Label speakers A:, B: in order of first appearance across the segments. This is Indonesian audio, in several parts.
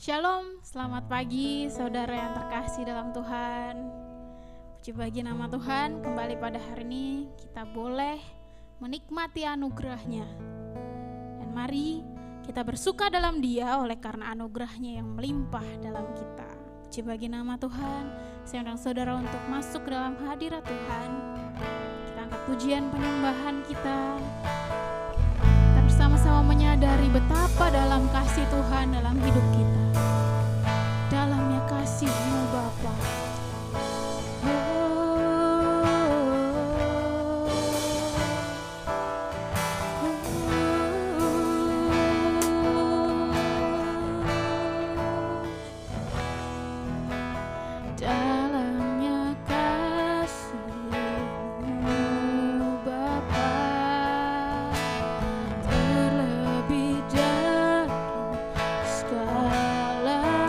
A: Shalom, selamat pagi saudara yang terkasih dalam Tuhan. Puji bagi nama Tuhan, kembali pada hari ini kita boleh menikmati anugerah-Nya. Dan mari kita bersuka dalam Dia oleh karena anugerah-Nya yang melimpah dalam kita. Puji bagi nama Tuhan, saya undang saudara untuk masuk dalam hadirat Tuhan. Kita angkat pujian penyembahan kita. Kita bersama-sama menyadari betapa dalam kasih Tuhan dalam hidup kita. Dalamnya kasih-Mu Bapa. Dalamnya kasih-Mu Bapa, terlebih dari segalanya.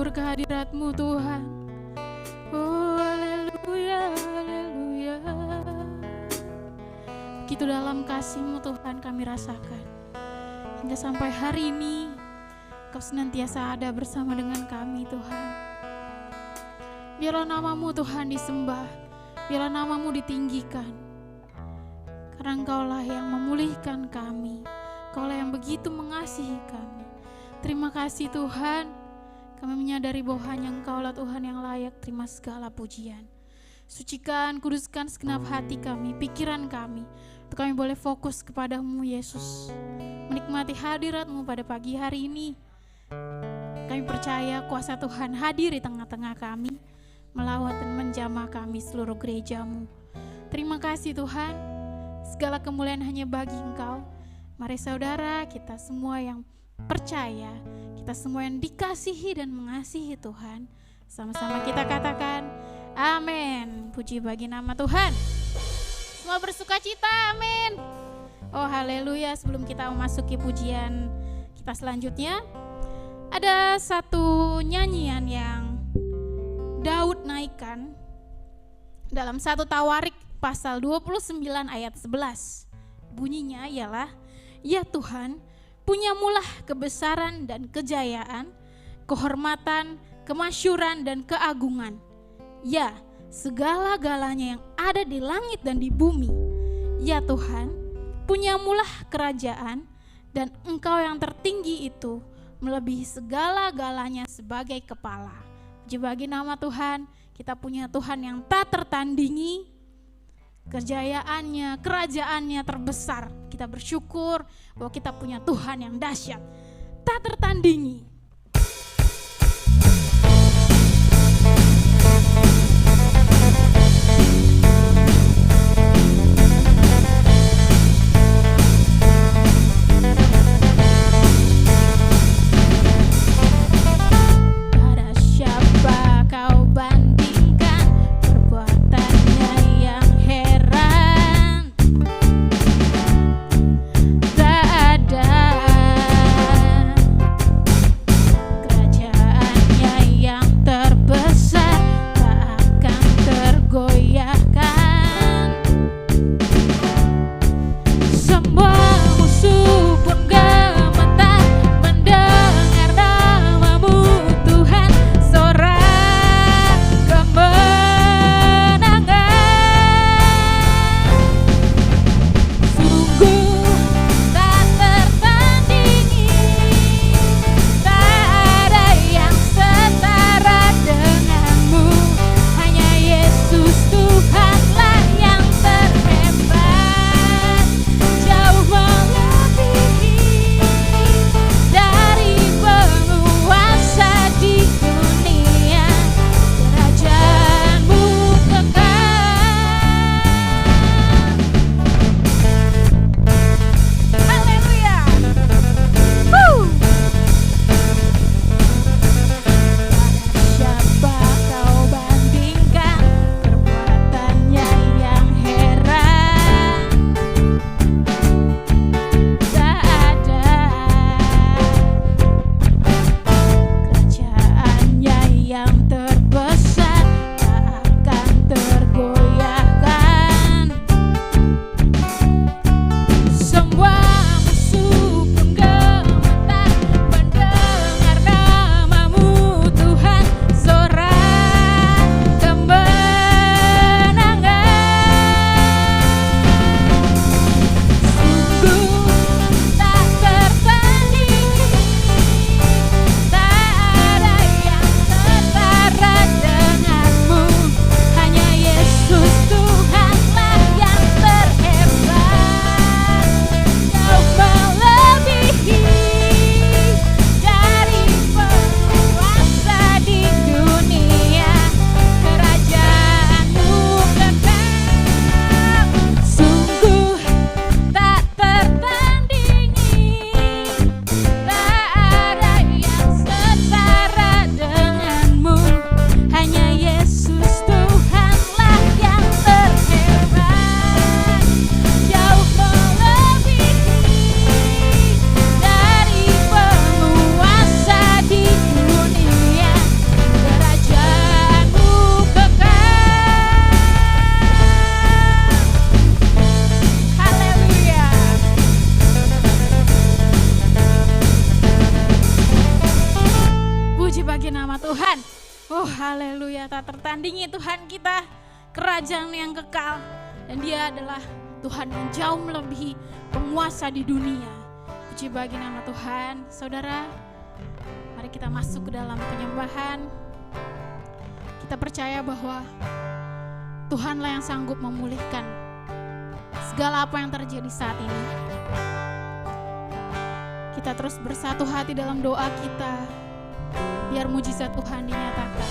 A: bersyukur kehadirat-Mu Tuhan. Oh haleluya, haleluya. Begitu dalam kasih-Mu Tuhan kami rasakan. Hingga sampai hari ini Kau senantiasa ada bersama dengan kami Tuhan. Biarlah nama-Mu Tuhan disembah, biarlah nama-Mu ditinggikan. Karena Engkaulah yang memulihkan kami, Engkaulah yang begitu mengasihi kami. Terima kasih Tuhan, kami menyadari bahwa hanya Engkaulah Tuhan yang layak terima segala pujian. Sucikan, kuduskan segenap hati kami, pikiran kami, untuk kami boleh fokus kepada-Mu Yesus, menikmati hadirat-Mu pada pagi hari ini. Kami percaya kuasa Tuhan hadir di tengah-tengah kami, melawat dan menjamah kami seluruh gereja-Mu. Terima kasih Tuhan, segala kemuliaan hanya bagi Engkau. Mari saudara, kita semua yang percaya, kita semua yang dikasihi dan mengasihi Tuhan, sama-sama kita katakan amin. Puji bagi nama Tuhan. Semua bersuka cita, amin. Oh haleluya. Sebelum kita memasuki pujian kita selanjutnya, ada satu nyanyian yang Daud naikkan dalam 1 Tawarik pasal 29 ayat 11. Bunyinya ialah, ya Tuhan, punyamulah kebesaran dan kejayaan, kehormatan, kemasyuran dan keagungan. Ya, segala-galanya yang ada di langit dan di bumi. Ya Tuhan, punyamulah kerajaan, dan Engkau yang tertinggi itu melebihi segala-galanya sebagai kepala. Puji bagi nama Tuhan, kita punya Tuhan yang tak tertandingi, kejayaannya, kerajaannya terbesar. Kita bersyukur bahwa kita punya Tuhan yang dahsyat, tak tertandingi.
B: Tak ada
A: Oh haleluya, tak tertandingi Tuhan kita, kerajaan yang kekal. Dan Dia adalah Tuhan yang jauh melebihi penguasa di dunia. Puji bagi nama Tuhan. Saudara, mari kita masuk ke dalam penyembahan. Kita percaya bahwa Tuhanlah yang sanggup memulihkan segala apa yang terjadi saat ini. Kita terus bersatu hati dalam doa kita, biar mujizat Tuhan dinyatakan.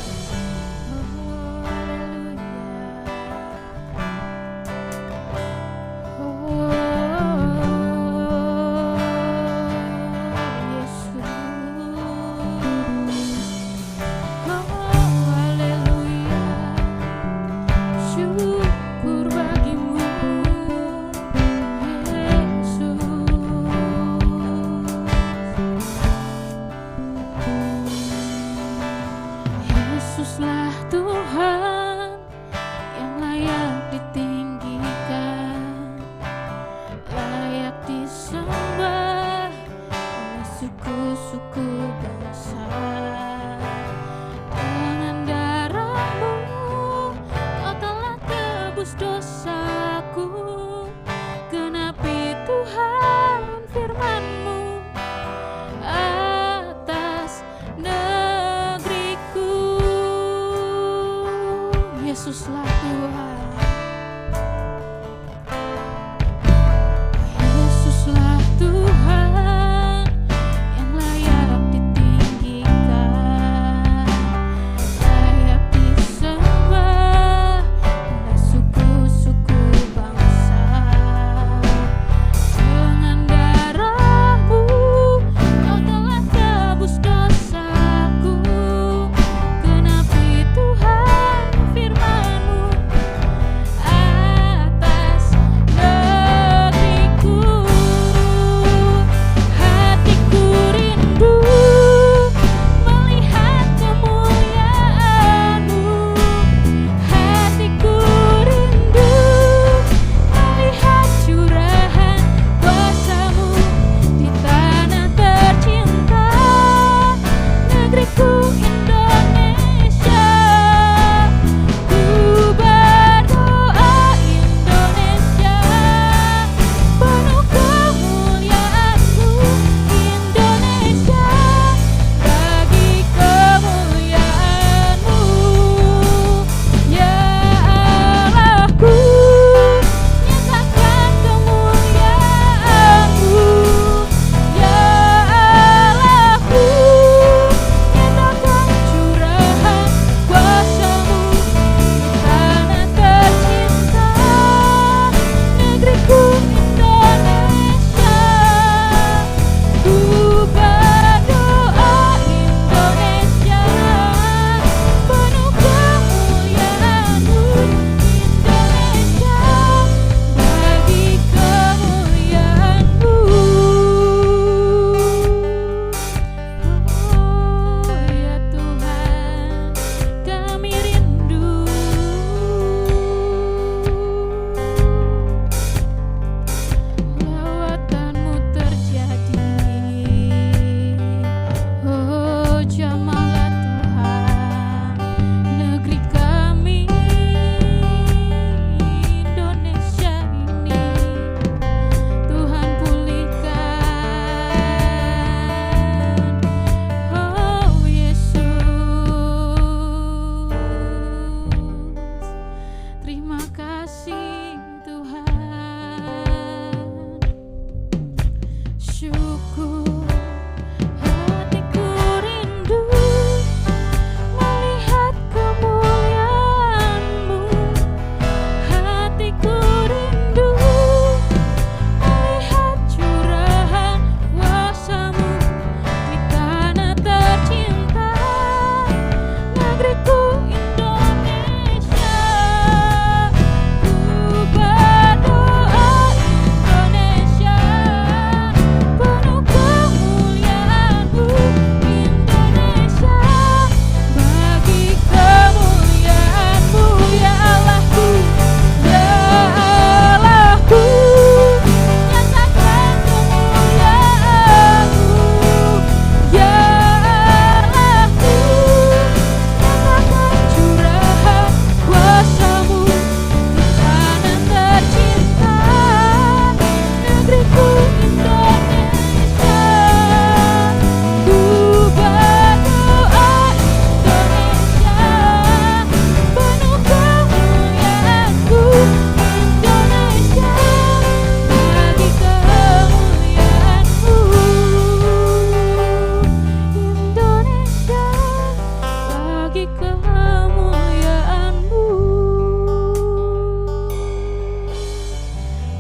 A: tinggi kemuliaan-Mu.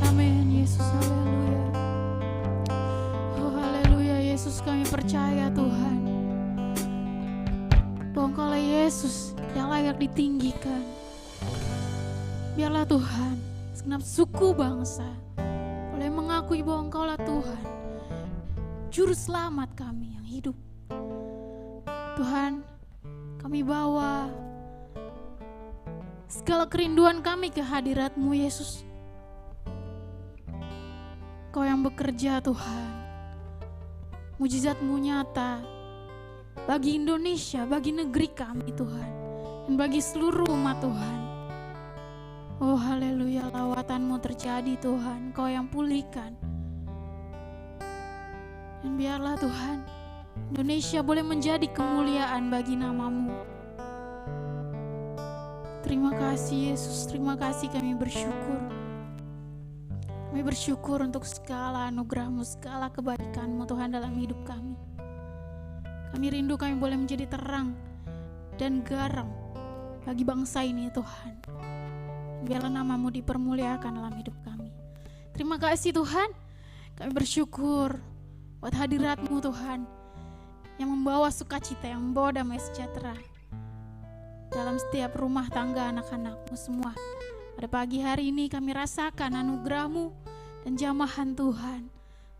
A: Amin Yesus, haleluya. Oh haleluya Yesus, kami percaya Tuhan bahwa Engkaulah Yesus yang layak ditinggikan. Biarlah Tuhan segenap suku bangsa boleh mengakui bahwa Engkaulah Tuhan, Juru Selamat kami yang hidup. Tuhan, kami bawa segala kerinduan kami ke hadirat-Mu Yesus. Kau yang bekerja Tuhan, mujizat-Mu nyata bagi Indonesia, bagi negeri kami Tuhan, dan bagi seluruh umat Tuhan. Oh haleluya, lawatan-Mu terjadi Tuhan, Kau yang pulihkan. Dan biarlah Tuhan, Indonesia boleh menjadi kemuliaan bagi nama-Mu. Terima kasih Yesus, terima kasih, kami bersyukur. Kami bersyukur untuk segala anugerah-Mu, segala kebaikan-Mu Tuhan dalam hidup kami. Kami rindu kami boleh menjadi terang dan garam bagi bangsa ini Tuhan. Biarlah nama-Mu dipermuliakan dalam hidup kami. Terima kasih Tuhan, kami bersyukur buat hadirat-Mu Tuhan, yang membawa sukacita, yang membawa damai sejahtera dalam setiap rumah tangga anak-anak-Mu semua. Pada pagi hari ini kami rasakan anugerah-Mu dan jamahan Tuhan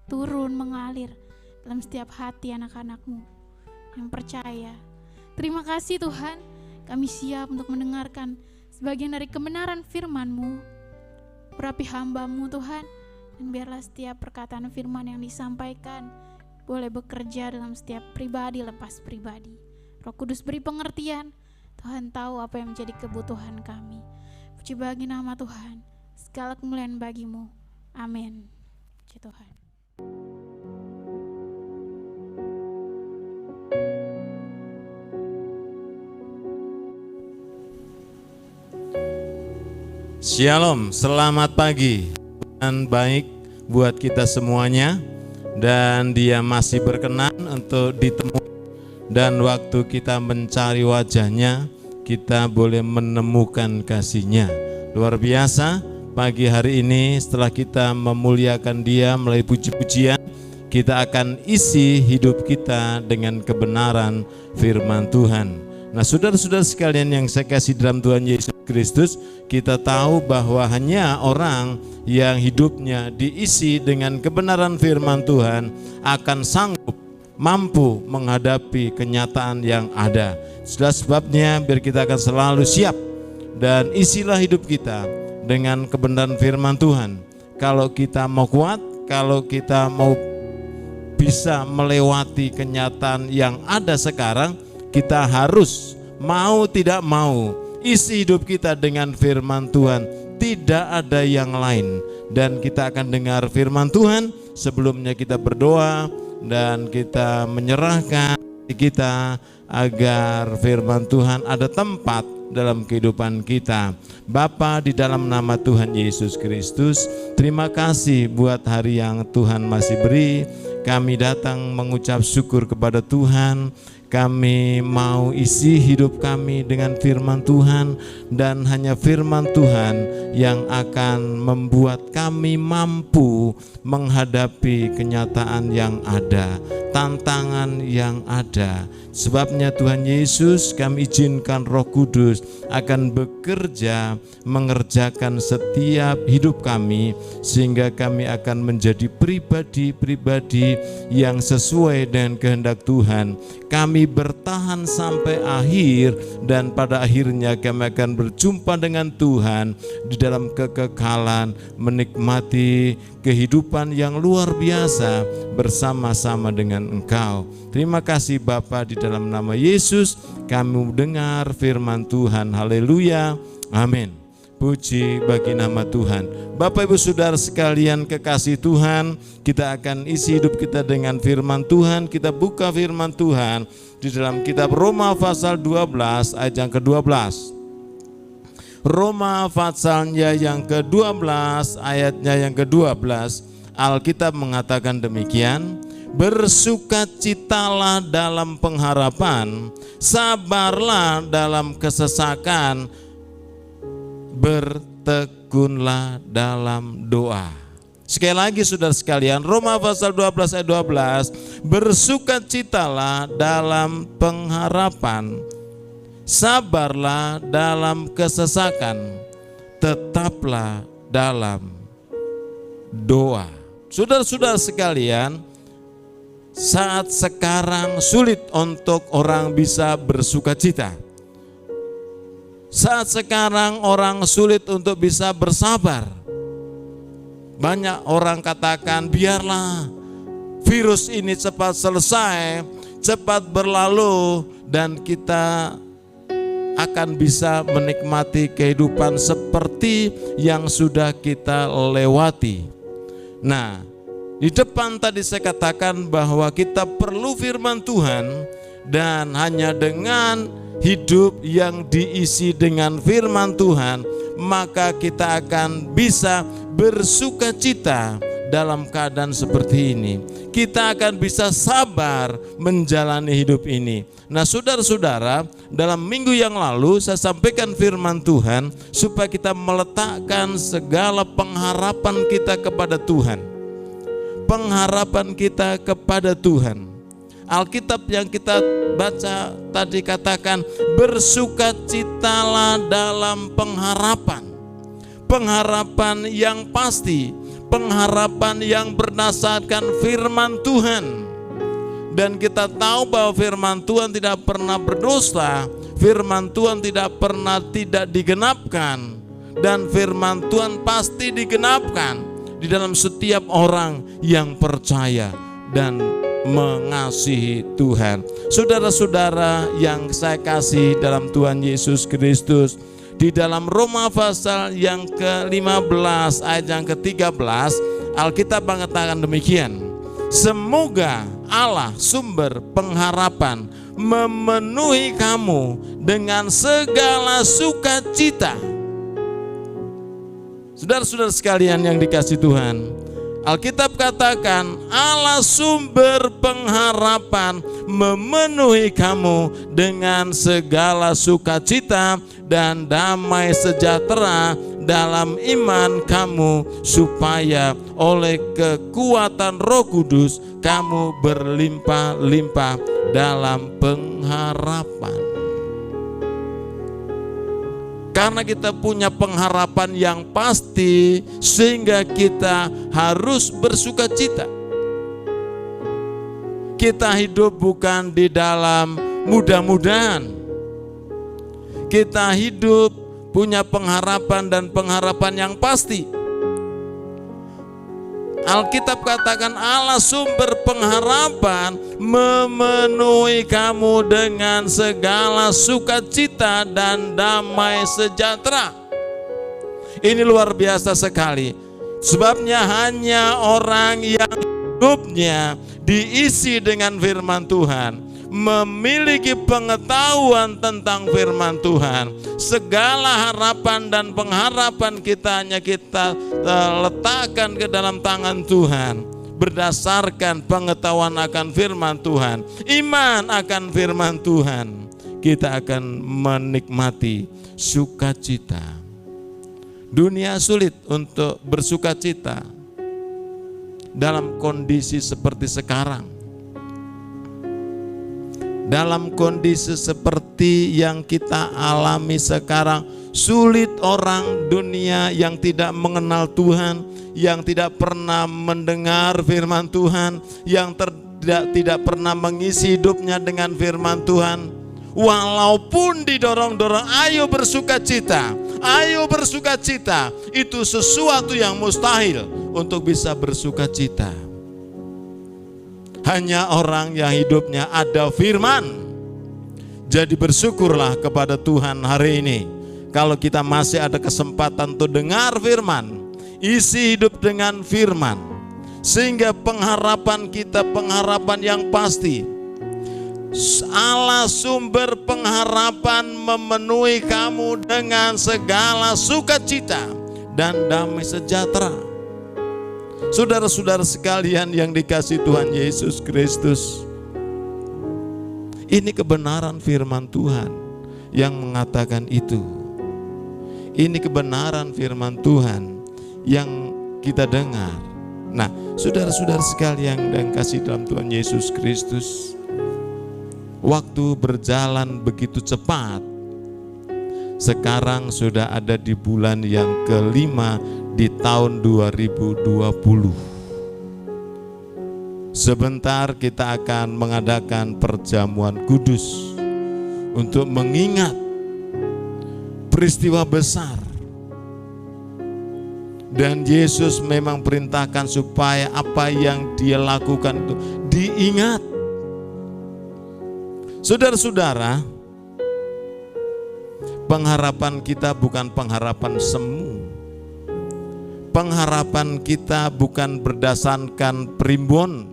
A: turun mengalir dalam setiap hati anak-anak-Mu yang percaya. Terima kasih Tuhan, kami siap untuk mendengarkan sebagian dari kebenaran firman-Mu. Urapi hamba-Mu Tuhan, dan biarlah setiap perkataan firman yang disampaikan boleh bekerja dalam setiap pribadi lepas pribadi. Roh Kudus beri pengertian, Tuhan tahu apa yang menjadi kebutuhan kami. Puji bagi nama Tuhan, segala kemuliaan bagi-Mu. Amin. Puji Tuhan.
B: Shalom, selamat pagi. Tuhan baik buat kita semuanya, dan Dia masih berkenan untuk ditemui, dan waktu kita mencari wajah-Nya, kita boleh menemukan kasih-Nya. Luar biasa, pagi hari ini setelah kita memuliakan Dia melalui puji-pujian, kita akan isi hidup kita dengan kebenaran firman Tuhan. Nah, saudara-saudara sekalian yang saya kasih dalam Tuhan Yesus Kristus, kita tahu bahwa hanya orang yang hidupnya diisi dengan kebenaran firman Tuhan akan sanggup, mampu menghadapi kenyataan yang ada. Sudah sebabnya biar kita akan selalu siap, dan isilah hidup kita dengan kebenaran firman Tuhan. Kalau kita mau kuat, kalau kita mau bisa melewati kenyataan yang ada sekarang, kita harus mau tidak mau isi hidup kita dengan firman Tuhan. Tidak ada yang lain. Dan kita akan dengar firman Tuhan. Sebelumnya kita berdoa dan kita menyerahkan kita agar firman Tuhan ada tempat dalam kehidupan kita. Bapa, di dalam nama Tuhan Yesus Kristus, terima kasih buat hari yang Tuhan masih beri. Kami datang mengucap syukur kepada Tuhan. Kami mau isi hidup kami dengan firman Tuhan, dan hanya firman Tuhan yang akan membuat kami mampu menghadapi kenyataan yang ada, tantangan yang ada. Sebabnya Tuhan Yesus, kami izinkan Roh Kudus akan bekerja mengerjakan setiap hidup kami, sehingga kami akan menjadi pribadi-pribadi yang sesuai dengan kehendak Tuhan. Kami bertahan sampai akhir, dan pada akhirnya kami akan berjumpa dengan Tuhan di dalam kekekalan, menikmati kehidupan yang luar biasa bersama-sama dengan Engkau. Terima kasih Bapa, di dalam nama Yesus kami dengar firman Tuhan. Haleluya, amin. Puji bagi nama Tuhan. Bapak Ibu Saudara sekalian kekasih Tuhan, kita akan isi hidup kita dengan firman Tuhan. Kita buka firman Tuhan di dalam kitab Roma pasal 12 ayat yang ke-12. Roma pasalnya yang ke-12 ayatnya yang ke-12. Alkitab mengatakan demikian, bersukacitalah dalam pengharapan, sabarlah dalam kesesakan, bertekunlah dalam doa. Sekali lagi saudara sekalian, Roma pasal 12 ayat 12, bersukacitalah dalam pengharapan, sabarlah dalam kesesakan, tetaplah dalam doa. Saudara-saudara sekalian, saat sekarang sulit untuk orang bisa bersukacita. Saat sekarang orang sulit untuk bisa bersabar. Banyak orang katakan, biarlah virus ini cepat selesai, cepat berlalu, dan kita akan bisa menikmati kehidupan seperti yang sudah kita lewati. Nah, di depan tadi saya katakan bahwa kita perlu firman Tuhan, dan hanya dengan hidup yang diisi dengan firman Tuhan, maka kita akan bisa bersukacita dalam keadaan seperti ini. Kita akan bisa sabar menjalani hidup ini. Nah, saudara-saudara, dalam minggu yang lalu saya sampaikan firman Tuhan supaya kita meletakkan segala pengharapan kita kepada Tuhan. Pengharapan kita kepada Tuhan. Alkitab yang kita baca tadi katakan, bersukacitalah dalam pengharapan. Pengharapan yang pasti, pengharapan yang berdasarkan firman Tuhan. Dan kita tahu bahwa firman Tuhan tidak pernah berdusta, firman Tuhan tidak pernah tidak digenapkan, dan firman Tuhan pasti digenapkan di dalam setiap orang yang percaya dan mengasihi Tuhan. Saudara-saudara yang saya kasih dalam Tuhan Yesus Kristus, di dalam Roma pasal yang ke-15 ayat yang ke-13, Alkitab mengatakan demikian, semoga Allah sumber pengharapan memenuhi kamu dengan segala sukacita. Saudara-saudara sekalian yang dikasihi Tuhan, Alkitab katakan Allah sumber pengharapan memenuhi kamu dengan segala sukacita dan damai sejahtera dalam iman kamu, supaya oleh kekuatan Roh Kudus kamu berlimpah-limpah dalam pengharapan. Karena kita punya pengharapan yang pasti, sehingga kita harus bersukacita. Kita hidup bukan di dalam mudah-mudahan. Kita hidup punya pengharapan dan pengharapan yang pasti. Alkitab katakan Allah sumber pengharapan memenuhi kamu dengan segala sukacita dan damai sejahtera. Ini luar biasa sekali. Sebabnya hanya orang yang hidupnya diisi dengan firman Tuhan, memiliki pengetahuan tentang firman Tuhan, segala harapan dan pengharapan kita hanya kita letakkan ke dalam tangan Tuhan, berdasarkan pengetahuan akan firman Tuhan, iman akan firman Tuhan, kita akan menikmati sukacita. Dunia sulit untuk bersukacita dalam kondisi seperti sekarang. Dalam kondisi seperti yang kita alami sekarang, sulit orang dunia yang tidak mengenal Tuhan, yang tidak pernah mendengar firman Tuhan, yang tidak pernah mengisi hidupnya dengan firman Tuhan, walaupun didorong-dorong, ayo bersukacita, ayo bersukacita, itu sesuatu yang mustahil untuk bisa bersukacita. Hanya orang yang hidupnya ada firman. Jadi bersyukurlah kepada Tuhan hari ini, kalau kita masih ada kesempatan untuk dengar firman, isi hidup dengan firman, sehingga pengharapan kita pengharapan yang pasti. Allah sumber pengharapan memenuhi kamu dengan segala sukacita dan damai sejahtera. Saudara-saudara sekalian yang dikasihi Tuhan Yesus Kristus, ini kebenaran firman Tuhan yang mengatakan itu. Ini kebenaran firman Tuhan yang kita dengar. Nah, saudara-saudara sekalian yang kasih dalam Tuhan Yesus Kristus, waktu berjalan begitu cepat. Sekarang sudah ada di bulan yang kelima di tahun 2020. Sebentar kita akan mengadakan perjamuan kudus untuk mengingat peristiwa besar. Dan Yesus memang perintahkan supaya apa yang dia lakukan itu diingat. Saudara-saudara, pengharapan kita bukan pengharapan semu. Pengharapan kita bukan berdasarkan primbon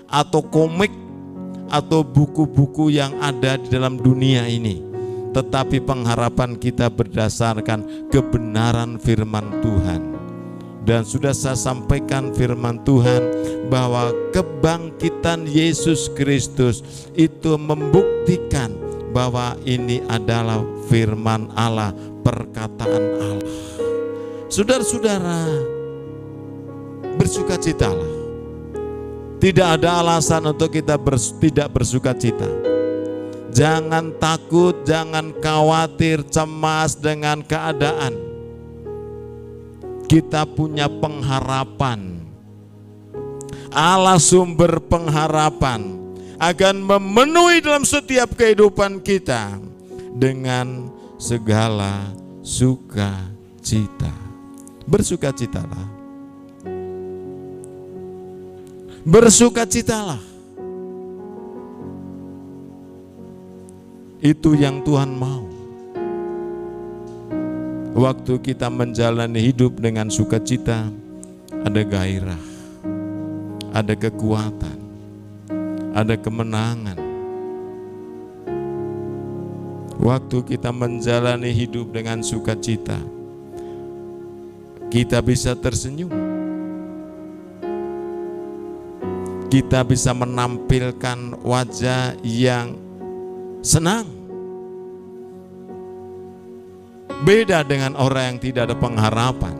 B: atau komik atau buku-buku yang ada di dalam dunia ini, tetapi pengharapan kita berdasarkan kebenaran firman Tuhan. Dan sudah saya sampaikan firman Tuhan bahwa kebangkitan Yesus Kristus itu membuktikan bahwa ini adalah firman Allah, perkataan Allah. Saudara-saudara, bersukacitalah. Tidak ada alasan untuk kita tidak bersukacita. Jangan takut, jangan khawatir, cemas dengan keadaan. Kita punya pengharapan. Allah sumber pengharapan akan memenuhi dalam setiap kehidupan kita dengan segala sukacita. Bersukacitalah. Bersukacitalah. Itu yang Tuhan mau. Waktu kita menjalani hidup dengan sukacita, ada gairah, ada kekuatan, ada kemenangan. Waktu kita menjalani hidup dengan sukacita, kita bisa tersenyum. Kita bisa menampilkan wajah yang senang. Beda dengan orang yang tidak ada pengharapan.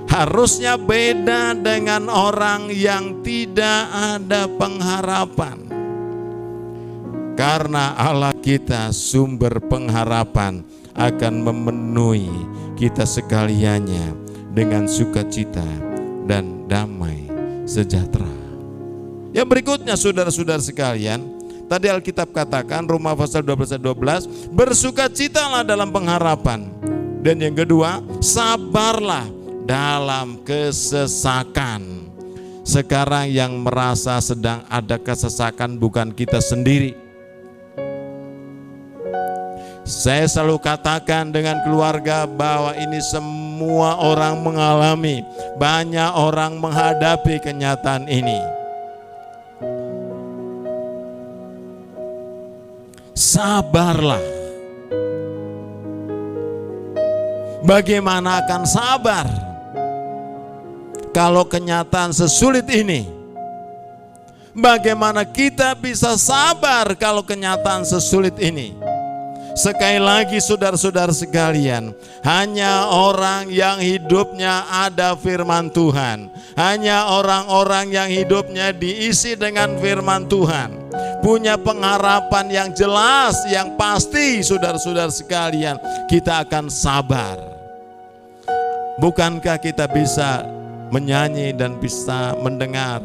B: Harusnya beda dengan orang yang tidak ada pengharapan. Karena Allah kita sumber pengharapan akan memenuhi kita sekaliannya dengan sukacita dan damai sejahtera. Yang berikutnya saudara-saudara sekalian, tadi Alkitab katakan Roma pasal 12, bersukacitalah dalam pengharapan. Dan yang kedua, sabarlah dalam kesesakan. Sekarang yang merasa sedang ada kesesakan bukan kita sendiri. Saya selalu katakan dengan keluarga bahwa ini semua orang mengalami, banyak orang menghadapi kenyataan ini. Sabarlah. Bagaimana akan sabar kalau kenyataan sesulit ini? Bagaimana kita bisa sabar kalau kenyataan sesulit ini? Sekali lagi saudara-saudara sekalian, hanya orang yang hidupnya ada firman Tuhan, hanya orang-orang yang hidupnya diisi dengan firman Tuhan, punya pengharapan yang jelas, yang pasti, saudara-saudara sekalian, kita akan sabar. Bukankah kita bisa menyanyi dan bisa mendengar,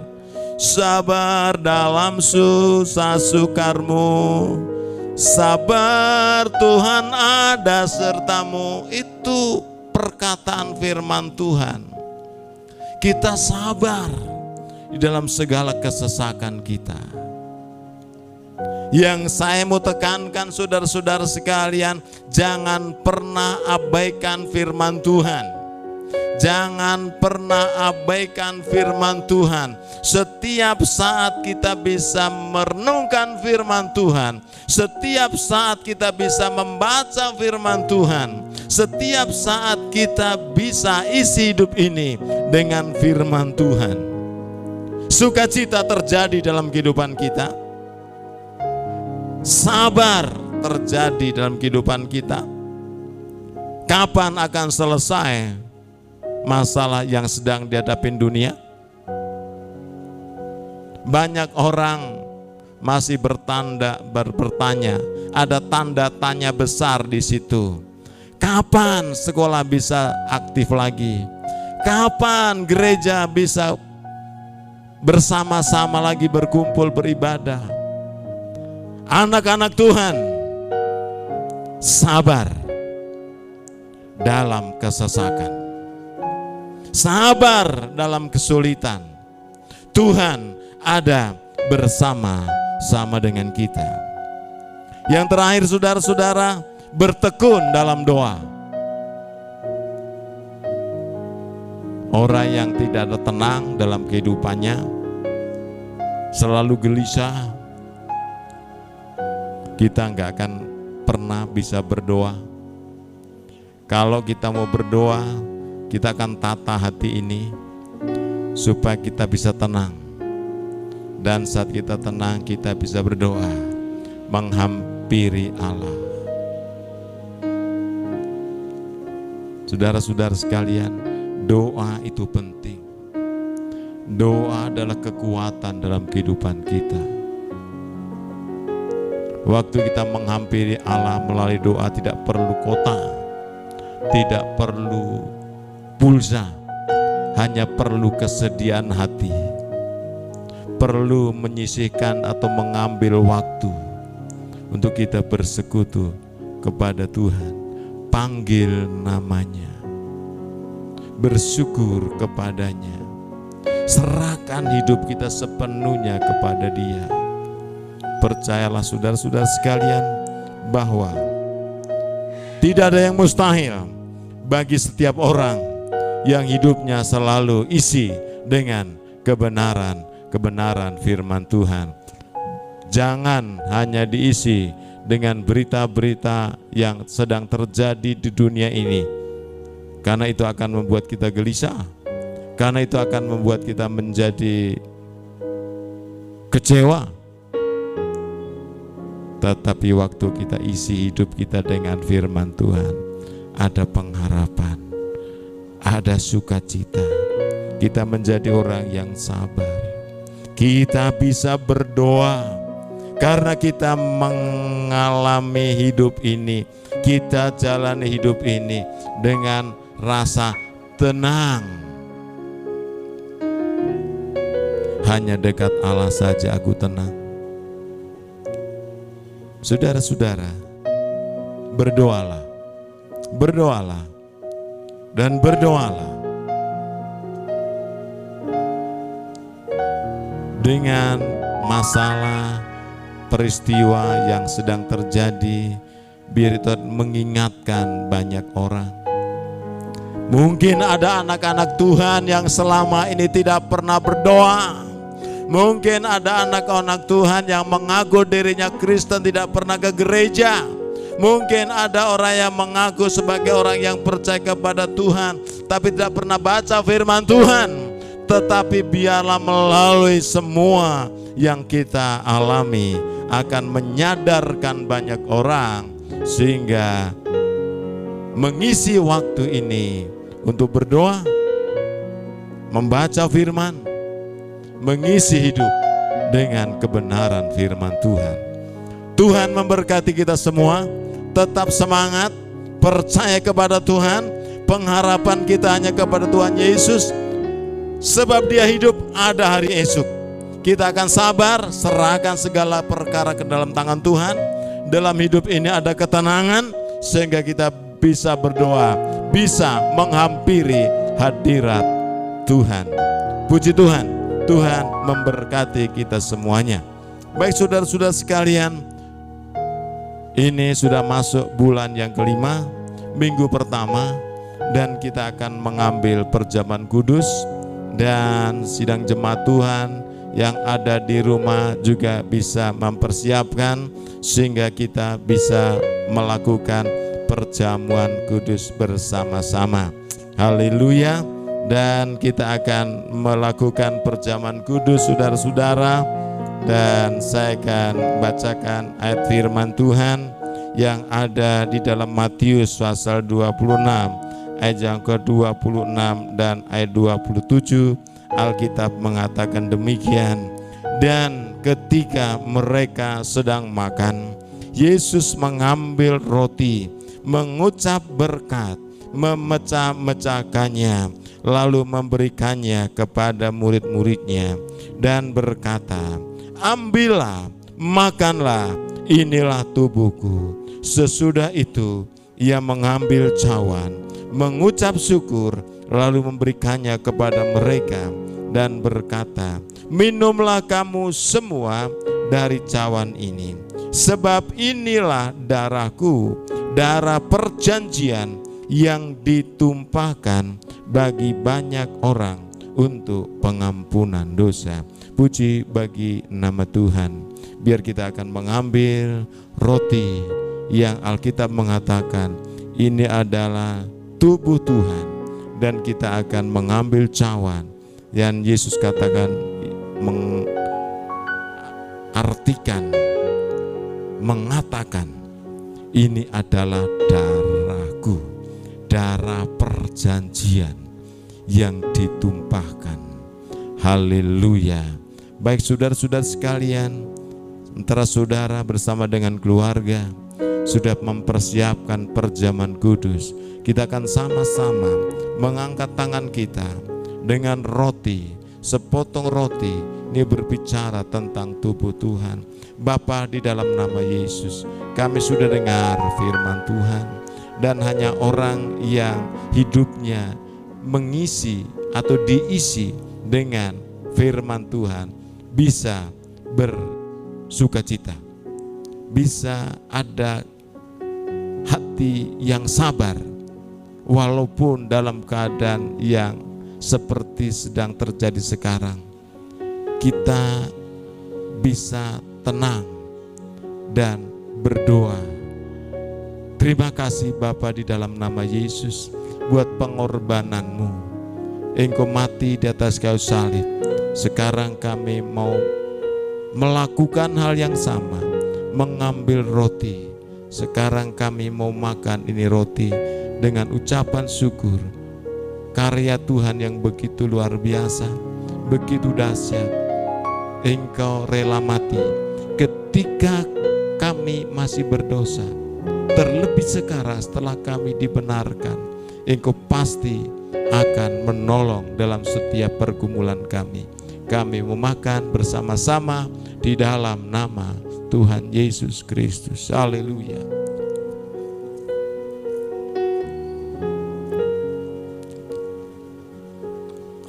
B: sabar dalam susah sukarmu, sabar Tuhan ada sertamu. Itu perkataan firman Tuhan. Kita sabar di dalam segala kesesakan kita. Yang saya mau tekankan saudara-saudara sekalian, jangan pernah abaikan firman Tuhan. Jangan pernah abaikan firman Tuhan. Setiap saat kita bisa merenungkan firman Tuhan. Setiap saat kita bisa membaca firman Tuhan. setiap saat kita bisa isi hidup ini dengan firman Tuhan. Sukacita terjadi dalam kehidupan kita, sabar terjadi dalam kehidupan kita. Kapan akan selesai masalah yang sedang dihadapi dunia? Banyak orang masih bertanya, ada tanda tanya besar di situ. Kapan sekolah bisa aktif lagi? Kapan gereja bisa bersama-sama lagi berkumpul beribadah? Anak-anak Tuhan, sabar dalam kesesakan, sabar dalam kesulitan. Tuhan ada bersama-sama dengan kita. Yang terakhir, saudara-saudara, bertekun dalam doa. Orang yang tidak ada tenang dalam kehidupannya, selalu gelisah, kita nggak akan pernah bisa berdoa. Kalau kita mau berdoa, kita akan tata hati ini supaya kita bisa tenang. Dan saat kita tenang, kita bisa berdoa, menghampiri Allah. Saudara-saudara sekalian, doa itu penting. Doa adalah kekuatan dalam kehidupan kita. Waktu kita menghampiri Allah melalui doa, tidak perlu kota, tidak perlu pulsa, hanya perlu kesediaan hati. Perlu menyisihkan atau mengambil waktu untuk kita bersekutu kepada Tuhan, panggil namanya, bersyukur kepadanya, serahkan hidup kita sepenuhnya kepada Dia. Percayalah saudara-saudara sekalian bahwa tidak ada yang mustahil bagi setiap orang yang hidupnya selalu isi dengan kebenaran firman Tuhan. Jangan hanya diisi dengan berita-berita yang sedang terjadi di dunia ini, karena itu akan membuat kita gelisah, karena itu akan membuat kita menjadi kecewa. Tetapi waktu kita isi hidup kita dengan firman Tuhan, ada pengharapan, ada sukacita. Kita menjadi orang yang sabar. Kita bisa berdoa karena kita mengalami hidup ini, kita jalani hidup ini dengan rasa tenang. Hanya dekat Allah saja aku tenang. Saudara-saudara, berdoalah, berdoalah, dan berdoalah dengan masalah peristiwa yang sedang terjadi, biar itu mengingatkan banyak orang. Mungkin ada anak-anak Tuhan yang selama ini tidak pernah berdoa. Mungkin ada anak-anak Tuhan yang mengaku dirinya Kristen, tidak pernah ke gereja. Mungkin ada orang yang mengaku sebagai orang yang percaya kepada Tuhan, tapi tidak pernah baca firman Tuhan. Tetapi biarlah melalui semua yang kita alami akan menyadarkan banyak orang, sehingga mengisi waktu ini untuk berdoa, membaca firman, mengisi hidup dengan kebenaran firman Tuhan. Tuhan memberkati kita semua. Tetap semangat, percaya kepada Tuhan. Pengharapan kita hanya kepada Tuhan Yesus, sebab Dia hidup, ada hari esok. Kita akan sabar, serahkan segala perkara ke dalam tangan Tuhan. Dalam hidup ini ada ketenangan, sehingga kita bisa berdoa, bisa menghampiri hadirat Tuhan. Puji Tuhan. Tuhan memberkati kita semuanya. Baik saudara-saudara sekalian, ini sudah masuk bulan yang kelima, minggu pertama, dan kita akan mengambil perjamuan kudus, dan sidang jemaat Tuhan yang ada di rumah juga bisa mempersiapkan sehingga kita bisa melakukan perjamuan kudus bersama-sama. Haleluya. Dan kita akan melakukan perjamuan kudus, saudara-saudara. Dan saya akan bacakan ayat firman Tuhan yang ada di dalam Matius pasal 26 ayat yang ke-26 dan ayat 27. Alkitab mengatakan demikian. Dan ketika mereka sedang makan, Yesus mengambil roti, mengucap berkat, memecah-mecahkannya, lalu memberikannya kepada murid-muridnya dan berkata, ambillah, makanlah, inilah tubuhku. Sesudah itu ia mengambil cawan, mengucap syukur, lalu memberikannya kepada mereka dan berkata, minumlah kamu semua dari cawan ini, sebab inilah darahku, darah perjanjian yang ditumpahkan bagi banyak orang untuk pengampunan dosa. Puji bagi nama Tuhan. Biar kita akan mengambil roti yang Alkitab mengatakan ini adalah tubuh Tuhan, dan kita akan mengambil cawan yang Yesus katakan mengatakan ini adalah darahku, darah perjanjian yang ditumpahkan. Haleluya. Baik saudara-saudara sekalian, sementara saudara bersama dengan keluarga sudah mempersiapkan perjamuan kudus, kita akan sama-sama mengangkat tangan kita dengan roti, sepotong roti. Ini berbicara tentang tubuh Tuhan. Bapa, di dalam nama Yesus, kami sudah dengar firman Tuhan, dan hanya orang yang hidupnya mengisi atau diisi dengan firman Tuhan bisa bersukacita, bisa ada hati yang sabar walaupun dalam keadaan yang seperti sedang terjadi sekarang. Kita bisa tenang dan berdoa. Terima kasih Bapa di dalam nama Yesus buat pengorbananmu. Engkau mati di atas kayu salib. Sekarang kami mau melakukan hal yang sama, mengambil roti. Sekarang kami mau makan ini roti dengan ucapan syukur. Karya Tuhan yang begitu luar biasa, begitu dahsyat. Engkau rela mati ketika kami masih berdosa. Terlebih sekarang setelah kami dibenarkan, Engkau pasti akan menolong dalam setiap pergumulan kami. Kami memakan bersama-sama di dalam nama Tuhan Yesus Kristus. Haleluya.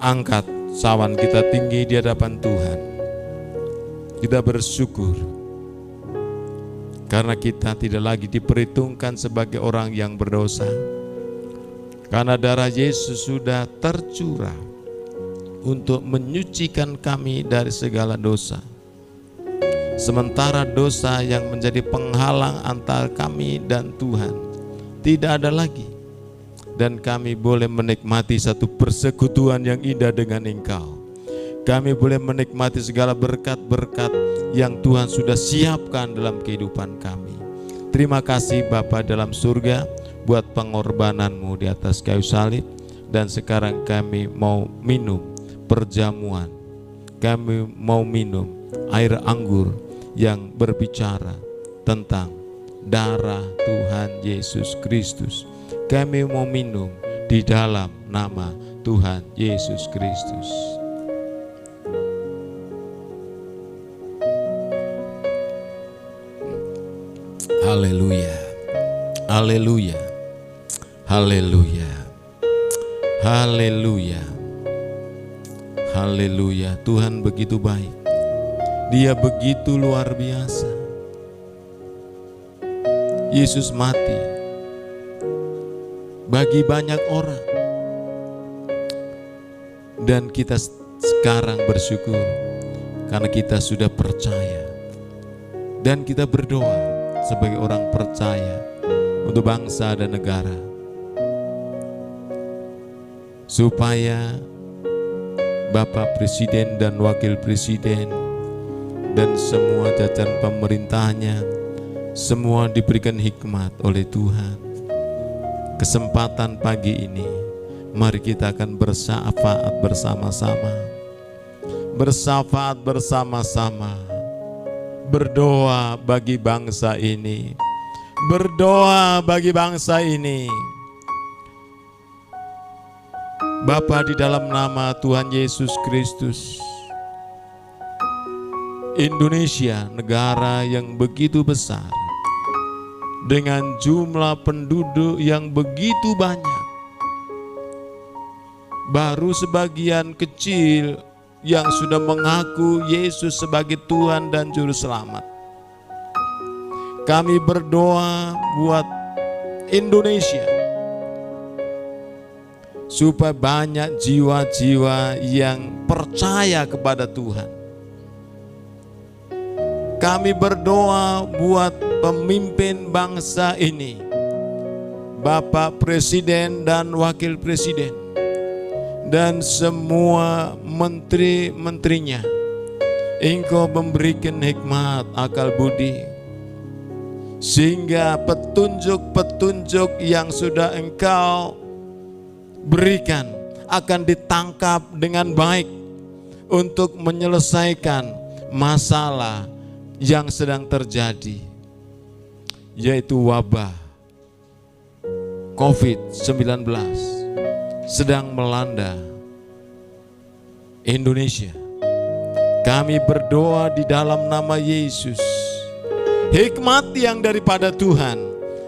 B: Angkat cawan kita tinggi di hadapan Tuhan. Kita bersyukur karena kita tidak lagi diperhitungkan sebagai orang yang berdosa, karena darah Yesus sudah tercurah untuk menyucikan kami dari segala dosa. Sementara dosa yang menjadi penghalang antara kami dan Tuhan tidak ada lagi, dan kami boleh menikmati satu persekutuan yang indah dengan Engkau. Kami boleh menikmati segala berkat-berkat yang Tuhan sudah siapkan dalam kehidupan kami. Terima kasih Bapa dalam surga buat pengorbanan-Mu di atas kayu salib. Dan sekarang kami mau minum perjamuan. Kami mau minum air anggur yang berbicara tentang darah Tuhan Yesus Kristus. Kami mau minum di dalam nama Tuhan Yesus Kristus. Haleluya, haleluya, haleluya, haleluya, haleluya. Tuhan begitu baik, Dia begitu luar biasa. Yesus mati bagi banyak orang, dan kita sekarang bersyukur karena kita sudah percaya, dan kita berdoa sebagai orang percaya untuk bangsa dan negara, supaya Bapak Presiden dan Wakil Presiden dan semua jajaran pemerintahnya semua diberikan hikmat oleh Tuhan. Kesempatan pagi ini, mari kita akan bersyafaat bersama-sama. Bersyafaat bersama-sama. Berdoa bagi bangsa ini. Berdoa bagi bangsa ini. Bapa, di dalam nama Tuhan Yesus Kristus, Indonesia, negara yang begitu besar, dengan jumlah penduduk yang begitu banyak, baru sebagian kecil yang sudah mengaku Yesus sebagai Tuhan dan Juru Selamat. Kami berdoa buat Indonesia, supaya banyak jiwa-jiwa yang percaya kepada Tuhan. Kami berdoa buat pemimpin bangsa ini, Bapak Presiden dan Wakil Presiden, dan semua menteri-menterinya. Engkau memberikan hikmat, akal budi, sehingga petunjuk-petunjuk yang sudah Engkau berikan akan ditangkap dengan baik untuk menyelesaikan masalah yang sedang terjadi, yaitu wabah COVID-19 sedang melanda Indonesia. Kami berdoa di dalam nama Yesus, hikmat yang daripada Tuhan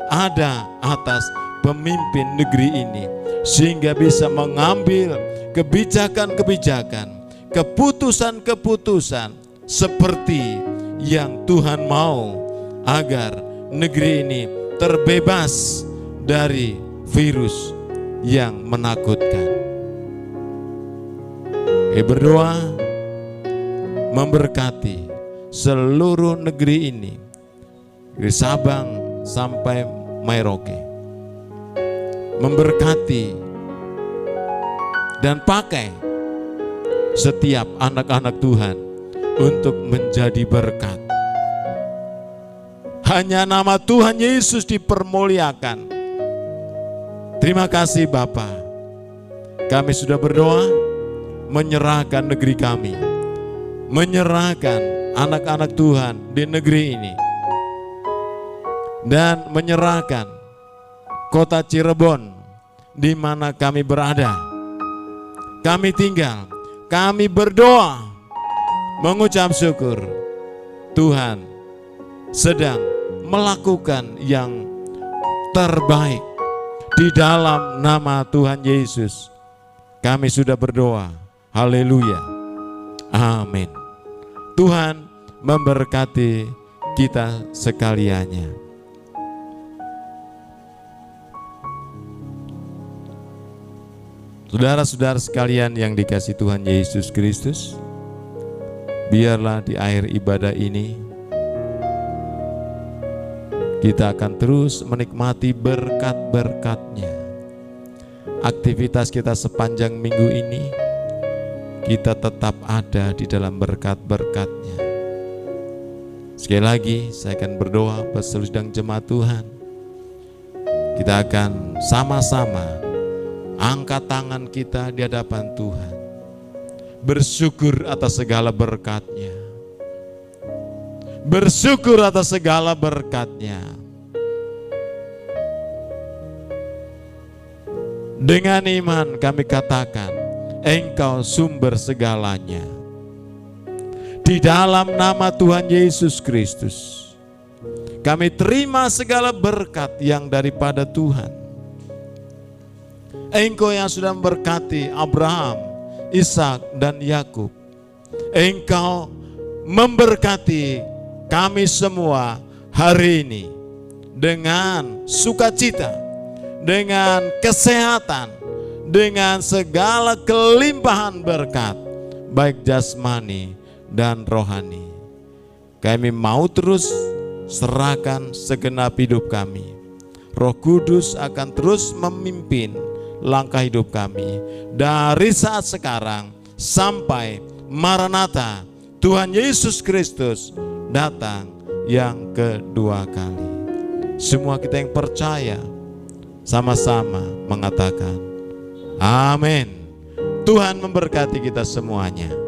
B: ada atas pemimpin negeri ini, sehingga bisa mengambil kebijakan-kebijakan, keputusan-keputusan seperti yang Tuhan mau, agar negeri ini terbebas dari virus yang menakutkan. Berdoa memberkati seluruh negeri ini, dari Sabang sampai Merauke. Memberkati dan pakai setiap anak-anak Tuhan untuk menjadi berkat. Hanya nama Tuhan Yesus dipermuliakan. Terima kasih Bapa. Kami sudah berdoa, menyerahkan negeri kami, menyerahkan anak-anak Tuhan di negeri ini, dan menyerahkan kota Cirebon di mana kami berada, kami tinggal. Kami berdoa, mengucap syukur Tuhan sedang melakukan yang terbaik. Di dalam nama Tuhan Yesus kami sudah berdoa. Haleluya. Amin. Tuhan memberkati kita sekaliannya. Saudara-saudara sekalian yang dikasihi Tuhan Yesus Kristus, biarlah di akhir ibadah ini kita akan terus menikmati berkat-berkat-Nya. Aktivitas kita sepanjang minggu ini, kita tetap ada di dalam berkat-berkat-Nya. Sekali lagi saya akan berdoa buat seluruh sidang jemaat Tuhan. Kita akan sama-sama angkat tangan kita di hadapan Tuhan, bersyukur atas segala berkat-Nya, bersyukur atas segala berkat-Nya. Dengan iman kami katakan, Engkau sumber segalanya. Di dalam nama Tuhan Yesus Kristus, kami terima segala berkat yang daripada Tuhan. Engkau yang sudah memberkati Abraham, Ishak dan Yakub. Engkau memberkati kami semua hari ini dengan sukacita, dengan kesehatan, dengan segala kelimpahan berkat, baik jasmani dan rohani. Kami mau terus serahkan segenap hidup kami Roh Kudus akan terus memimpin langkah hidup kami dari saat sekarang sampai Maranatha, Tuhan Yesus Kristus datang yang kedua kali. Semua kita yang percaya sama-sama mengatakan amin. Tuhan memberkati kita semuanya.